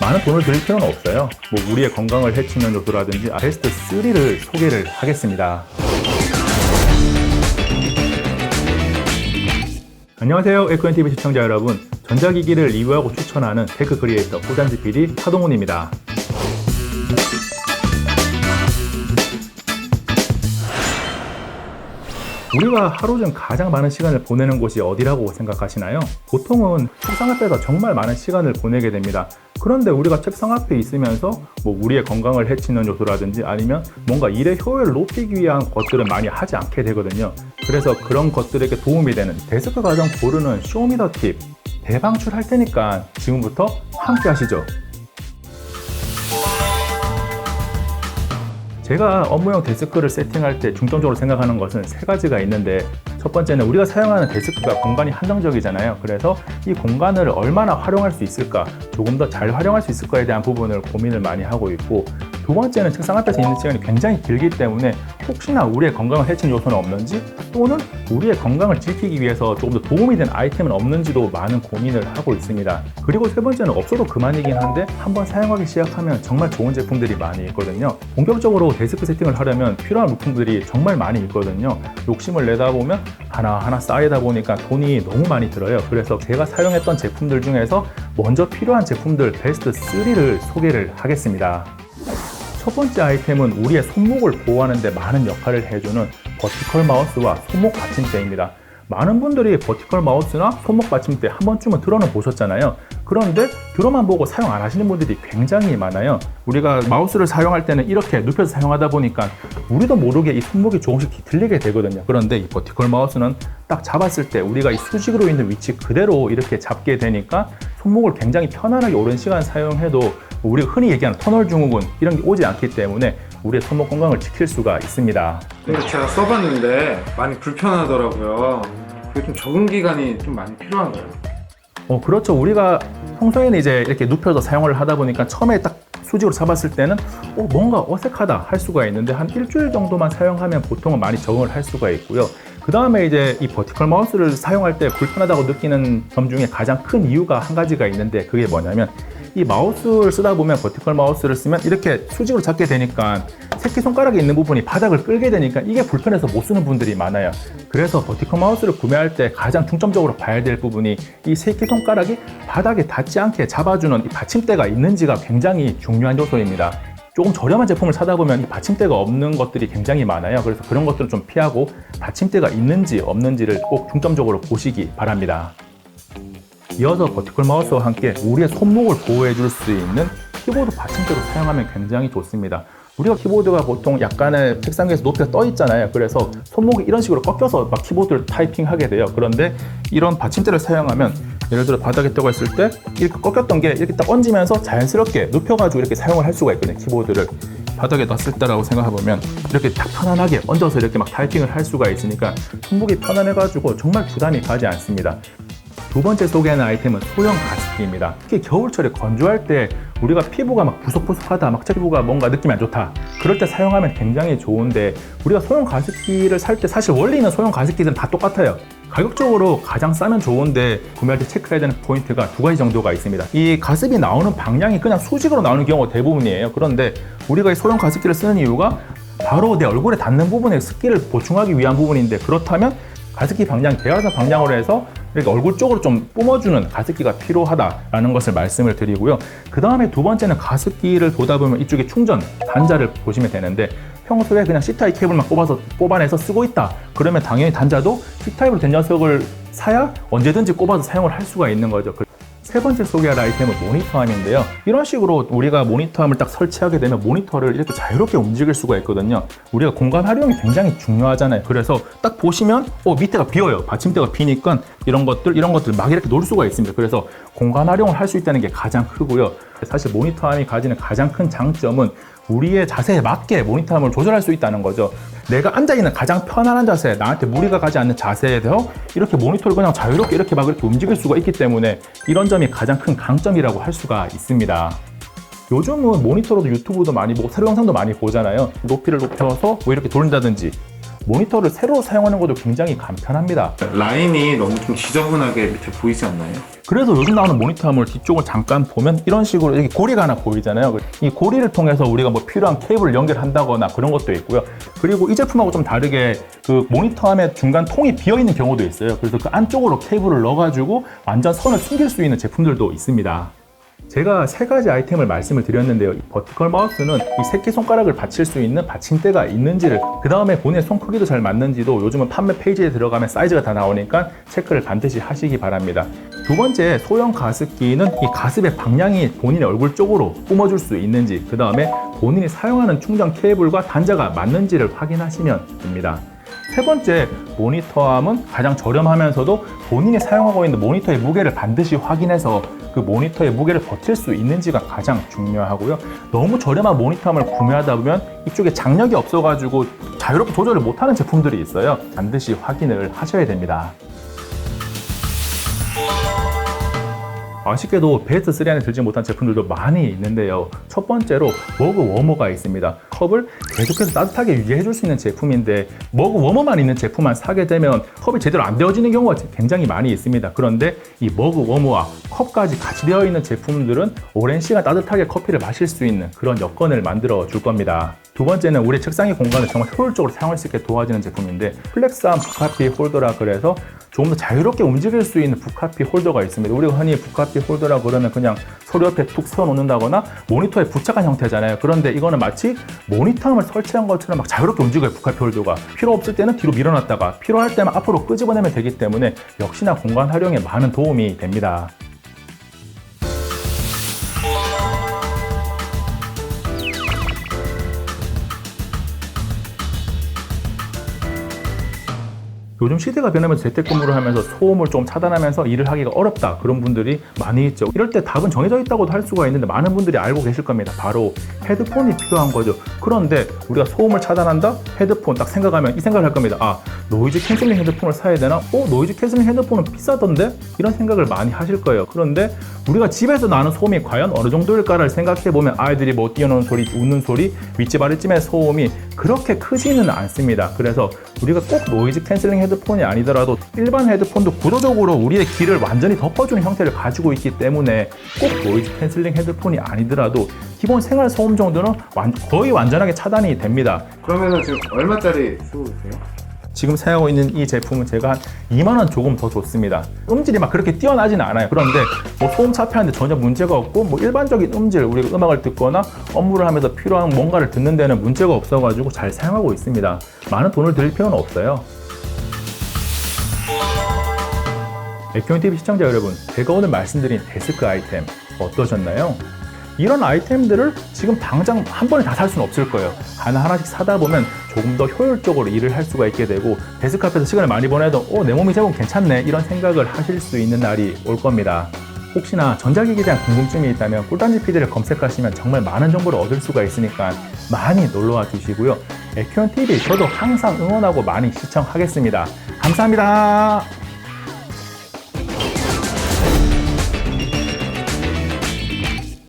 많은 돈을 들일 필요는 없어요. 우리의 건강을 해치는 요소라든지 베스트 3를 소개를 하겠습니다. 안녕하세요, 에코엔TV 시청자 여러분. 전자기기를 리뷰하고 추천하는 테크 크리에이터 포잔지 PD 하동훈입니다. 우리가 하루 중 가장 많은 시간을 보내는 곳이 어디라고 생각하시나요? 보통은 책상 앞에서 정말 많은 시간을 보내게 됩니다. 그런데 우리가 책상 앞에 있으면서 우리의 건강을 해치는 요소라든지 아니면 뭔가 일의 효율을 높이기 위한 것들은 많이 하지 않게 되거든요. 그래서 그런 것들에게 도움이 되는 데스크 과정 고르는 쇼미더 팁 대방출할 테니까 지금부터 함께 하시죠. 제가 업무용 데스크를 세팅할 때 중점적으로 생각하는 것은 세 가지가 있는데, 첫 번째는 우리가 사용하는 데스크가 공간이 한정적이잖아요. 그래서 이 공간을 얼마나 활용할 수 있을까, 조금 더 잘 활용할 수 있을까에 대한 부분을 고민을 많이 하고 있고, 두 번째는 책상 앞에서 있는 시간이 굉장히 길기 때문에 혹시나 우리의 건강을 해치는 요소는 없는지, 또는 우리의 건강을 지키기 위해서 조금 더 도움이 되는 아이템은 없는지도 많은 고민을 하고 있습니다. 그리고 세 번째는 없어도 그만이긴 한데 한번 사용하기 시작하면 정말 좋은 제품들이 많이 있거든요. 본격적으로 데스크 세팅을 하려면 필요한 물품들이 정말 많이 있거든요. 욕심을 내다 보면 하나하나 쌓이다 보니까 돈이 너무 많이 들어요. 그래서 제가 사용했던 제품들 중에서 먼저 필요한 제품들 베스트 3를 소개를 하겠습니다. 첫 번째 아이템은 우리의 손목을 보호하는 데 많은 역할을 해주는 버티컬 마우스와 손목 받침대입니다. 많은 분들이 버티컬 마우스나 손목 받침대 한 번쯤은 들어는 보셨잖아요. 그런데 들어만 보고 사용 안 하시는 분들이 굉장히 많아요. 우리가 마우스를 사용할 때는 이렇게 눕혀서 사용하다 보니까 우리도 모르게 이 손목이 조금씩 뒤틀리게 되거든요. 그런데 이 버티컬 마우스는 딱 잡았을 때 우리가 이 수직으로 있는 위치 그대로 이렇게 잡게 되니까 손목을 굉장히 편안하게 오랜 시간 사용해도 우리가 흔히 얘기하는 터널 증후군 이런 게 오지 않기 때문에 우리의 손목 건강을 지킬 수가 있습니다. 근데 제가 써봤는데 많이 불편하더라고요. 그게 좀 적응 기간이 좀 많이 필요한가요? 그렇죠. 우리가 평소에는 이제 이렇게 눕혀서 사용을 하다 보니까 처음에 딱 수직으로 잡았을 때는 뭔가 어색하다 할 수가 있는데 한 일주일 정도만 사용하면 보통은 많이 적응을 할 수가 있고요. 그 다음에 이제 이 버티컬 마우스를 사용할 때 불편하다고 느끼는 점 중에 가장 큰 이유가 한 가지가 있는데, 그게 뭐냐면 이 마우스를 쓰다 보면 버티컬 마우스를 쓰면 이렇게 수직으로 잡게 되니까 새끼손가락에 있는 부분이 바닥을 끌게 되니까 이게 불편해서 못 쓰는 분들이 많아요. 그래서 버티컬 마우스를 구매할 때 가장 중점적으로 봐야 될 부분이 이 새끼손가락이 바닥에 닿지 않게 잡아주는 이 받침대가 있는지가 굉장히 중요한 요소입니다. 조금 저렴한 제품을 사다 보면 이 받침대가 없는 것들이 굉장히 많아요. 그래서 그런 것들을 좀 피하고 받침대가 있는지 없는지를 꼭 중점적으로 보시기 바랍니다. 이어서 버티컬 마우스와 함께 우리의 손목을 보호해 줄 수 있는 키보드 받침대로 사용하면 굉장히 좋습니다. 우리가 키보드가 보통 약간의 책상 위에서 높이가 떠 있잖아요. 그래서 손목이 이런 식으로 꺾여서 막 키보드를 타이핑하게 돼요. 그런데 이런 받침대를 사용하면 예를 들어 바닥에 떠가 있을 때 이렇게 꺾였던 게 이렇게 딱 얹으면서 자연스럽게 눕혀가지고 이렇게 사용을 할 수가 있거든요. 키보드를 바닥에 놨을 때라고 생각해보면 이렇게 딱 편안하게 얹어서 이렇게 막 타이핑을 할 수가 있으니까 손목이 편안해가지고 정말 부담이 가지 않습니다. 두 번째 소개하는 아이템은 소형 가습기입니다. 특히 겨울철에 건조할 때 우리가 피부가 막 부석부석하다, 막 피부가 뭔가 느낌이 안 좋다, 그럴 때 사용하면 굉장히 좋은데, 우리가 소형 가습기를 살 때 사실 원래 있는 소형 가습기들은 다 똑같아요. 가격적으로 가장 싸면 좋은데 구매할 때 체크해야 되는 포인트가 두 가지 정도가 있습니다. 이 가습이 나오는 방향이 그냥 수직으로 나오는 경우가 대부분이에요. 그런데 우리가 이 소형 가습기를 쓰는 이유가 바로 내 얼굴에 닿는 부분에 습기를 보충하기 위한 부분인데, 그렇다면 가습기 방향, 대각선 방향으로 해서 이렇게 얼굴 쪽으로 좀 뿜어주는 가습기가 필요하다라는 것을 말씀을 드리고요. 그 다음에 두 번째는 가습기를 보다 보면 이쪽에 충전 단자를 보시면 되는데, 평소에 그냥 C타입 케이블만 뽑아내서 쓰고 있다 그러면 당연히 단자도 C타입으로 된 녀석을 사야 언제든지 꼽아서 사용을 할 수가 있는 거죠. 세 번째 소개할 아이템은 모니터함인데요. 이런 식으로 우리가 모니터함을 딱 설치하게 되면 모니터를 이렇게 자유롭게 움직일 수가 있거든요. 우리가 공간 활용이 굉장히 중요하잖아요. 그래서 딱 보시면 밑에가 비어요. 받침대가 비니까 이런 것들 막 이렇게 놓을 수가 있습니다. 그래서 공간 활용을 할 수 있다는 게 가장 크고요. 사실 모니터함이 가지는 가장 큰 장점은 우리의 자세에 맞게 모니터함을 조절할 수 있다는 거죠. 내가 앉아있는 가장 편안한 자세, 나한테 무리가 가지 않는 자세에 대해서 이렇게 모니터를 그냥 자유롭게 이렇게 움직일 수가 있기 때문에 이런 점이 가장 큰 강점이라고 할 수가 있습니다. 요즘은 모니터로도 유튜브도 많이 보고 새로 영상도 많이 보잖아요. 높이를 높여서 이렇게 돌린다든지 모니터를 새로 사용하는 것도 굉장히 간편합니다. 라인이 너무 좀 지저분하게 밑에 보이지 않나요? 그래서 요즘 나오는 모니터물 뒤쪽을 잠깐 보면 이런 식으로 여기 고리가 하나 보이잖아요. 이 고리를 통해서 우리가 뭐 필요한 케이블을 연결한다거나 그런 것도 있고요. 그리고 이 제품하고 좀 다르게 그 모니터함의 중간 통이 비어 있는 경우도 있어요. 그래서 그 안쪽으로 케이블을 넣어가지고 완전 선을 숨길 수 있는 제품들도 있습니다. 제가 세 가지 아이템을 말씀을 드렸는데요. 이 버티컬 마우스는 이 새끼손가락을 받칠 수 있는 받침대가 있는지를, 그 다음에 본인의 손 크기도 잘 맞는지도 요즘은 판매 페이지에 들어가면 사이즈가 다 나오니까 체크를 반드시 하시기 바랍니다. 두 번째, 소형 가습기는 이 가습의 방향이 본인의 얼굴 쪽으로 뿜어줄 수 있는지, 그 다음에 본인이 사용하는 충전 케이블과 단자가 맞는지를 확인하시면 됩니다. 세 번째, 모니터함은 가장 저렴하면서도 본인이 사용하고 있는 모니터의 무게를 반드시 확인해서 그 모니터의 무게를 버틸 수 있는지가 가장 중요하고요. 너무 저렴한 모니터함을 구매하다 보면 이쪽에 장력이 없어가지고 자유롭게 조절을 못하는 제품들이 있어요. 반드시 확인을 하셔야 됩니다. 아쉽게도 베스트 3 안에 들지 못한 제품들도 많이 있는데요. 첫 번째로 머그 워머가 있습니다. 컵을 계속해서 따뜻하게 유지해 줄 수 있는 제품인데 머그 워머만 있는 제품만 사게 되면 컵이 제대로 안 데워지는 경우가 굉장히 많이 있습니다. 그런데 이 머그 워머와 컵까지 같이 되어 있는 제품들은 오랜 시간 따뜻하게 커피를 마실 수 있는 그런 여건을 만들어 줄 겁니다. 두 번째는 우리 책상의 공간을 정말 효율적으로 사용할 수 있게 도와주는 제품인데 플렉스한 북카피 홀더라 그래서 조금 더 자유롭게 움직일 수 있는 북카피 홀더가 있습니다. 우리가 흔히 북카피 홀더라 그러면 그냥 서류 옆에 툭 세워 놓는다거나 모니터에 부착한 형태잖아요. 그런데 이거는 마치 모니터함을 설치한 것처럼 막 자유롭게 움직여요. 북카피 홀더가 필요 없을 때는 뒤로 밀어놨다가 필요할 때만 앞으로 끄집어내면 되기 때문에 역시나 공간 활용에 많은 도움이 됩니다. 요즘 시대가 변하면서 재택근무를 하면서 소음을 좀 차단하면서 일을 하기가 어렵다, 그런 분들이 많이 있죠. 이럴 때 답은 정해져 있다고도 할 수가 있는데 많은 분들이 알고 계실 겁니다. 바로 헤드폰이 필요한 거죠. 그런데 우리가 소음을 차단한다? 헤드폰 딱 생각하면 이 생각을 할 겁니다. 아, 노이즈 캔슬링 헤드폰을 사야 되나? 노이즈 캔슬링 헤드폰은 비싸던데? 이런 생각을 많이 하실 거예요. 그런데 우리가 집에서 나는 소음이 과연 어느 정도일까를 생각해보면 아이들이 뭐 뛰어노는 소리, 웃는 소리, 윗집 아랫집의 소음이 그렇게 크지는 않습니다. 그래서 우리가 꼭 노이즈 캔슬링 헤드폰이 아니더라도 일반 헤드폰도 구조적으로 우리의 귀를 완전히 덮어주는 형태를 가지고 있기 때문에 꼭 노이즈 캔슬링 헤드폰이 아니더라도 기본 생활 소음 정도는 거의 완전하게 차단이 됩니다. 그러면은 지금 얼마짜리 쓰고 계세요? 지금 사용하고 있는 이 제품은 제가 한 2만 원 조금 더 줬습니다. 음질이 막 그렇게 뛰어나지는 않아요. 그런데 뭐 소음 차폐하는데 전혀 문제가 없고 뭐 일반적인 음질, 우리가 음악을 듣거나 업무를 하면서 필요한 뭔가를 듣는 데는 문제가 없어가지고 잘 사용하고 있습니다. 많은 돈을 들일 필요는 없어요. 에큐온TV 시청자 여러분, 제가 오늘 말씀드린 데스크 아이템 어떠셨나요? 이런 아이템들을 지금 당장 한 번에 다 살 수는 없을 거예요. 하나하나씩 사다 보면 조금 더 효율적으로 일을 할 수가 있게 되고 데스크 앞에서 시간을 많이 보내도 내 몸이 제법 괜찮네, 이런 생각을 하실 수 있는 날이 올 겁니다. 혹시나 전자기기에 대한 궁금증이 있다면 꿀단지 PD를 검색하시면 정말 많은 정보를 얻을 수가 있으니까 많이 놀러와 주시고요. 에큐온TV 저도 항상 응원하고 많이 시청하겠습니다. 감사합니다.